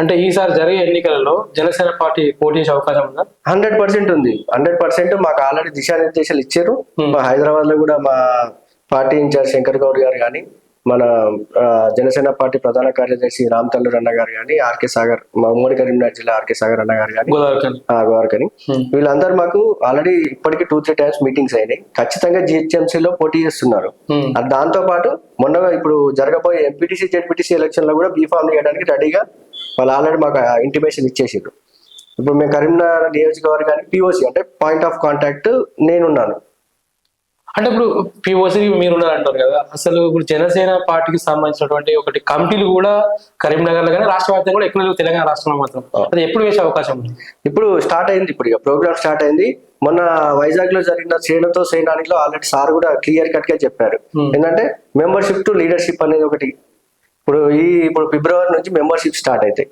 అంటే ఈసారి జరిగే ఎన్నికలలో జనసేన పార్టీ పోటీ చేసే అవకాశం ఉందా? 100% ఉంది. 100% మాకు ఆల్రెడీ దిశానిర్దేశాలు ఇచ్చారు. మా హైదరాబాద్ లో కూడా మా పార్టీ ఇన్ఛార్జ్ శంకర్ గౌడ్ గారు కానీ, మన జనసేన పార్టీ ప్రధాన కార్యదర్శి రామ్ తల్లూరు అన్న గారు కానీ, ఆర్కే సాగర్, మా ఉమ్మడి కరీంనగర్ జిల్లా ఆర్కే సాగర్ అన్న గారు కానీ, గోవర్కని, వీళ్ళందరూ మాకు ఆల్రెడీ ఇప్పటికీ 2-3 టైమ్స్ మీటింగ్స్ అయినాయి. ఖచ్చితంగా జిహెచ్ఎంసీలో పోటీ చేస్తున్నారు. దాంతో పాటు మొన్న ఇప్పుడు జరగబోయే ఎంపీటీసీ జెడ్పీటీసీ ఎలక్షన్ లో కూడా బీఫామ్ చేయడానికి రెడీగా వాళ్ళు ఆల్రెడీ మాకు ఇంటిమేషన్ ఇచ్చేసారు. ఇప్పుడు మేము కరీంనగర్ నియోజకవర్గానికి పిఓసి అంటే పాయింట్ ఆఫ్ కాంటాక్ట్ నేనున్నాను. అంటే ఇప్పుడు పిఓసి మీరు ఉన్నారంటారు కదా, అసలు ఇప్పుడు జనసేన పార్టీకి సంబంధించినటువంటి ఒకటి కమిటీలు కూడా కరీంనగర్ లో కానీ రాష్ట్ర వ్యాప్తంగా కూడా ఎక్కువ తెలంగాణ రాష్ట్రంలో మాత్రం అది ఎప్పుడు వేసే అవకాశం ఉంది? ఇప్పుడు స్టార్ట్ అయింది. ఇప్పుడు ఇక ప్రోగ్రామ్ స్టార్ట్ అయింది. మొన్న వైజాగ్ లో జరిగిన శ్రేణుతో శ్రేణానిలో ఆల్రెడీ సార్ కూడా క్లియర్ కట్ గా చెప్పారు. ఏంటంటే మెంబర్షిప్ టు లీడర్షిప్ అనేది ఒకటి ఇప్పుడు ఫిబ్రవరి నుంచి మెంబర్షిప్ స్టార్ట్ అవుతాయి.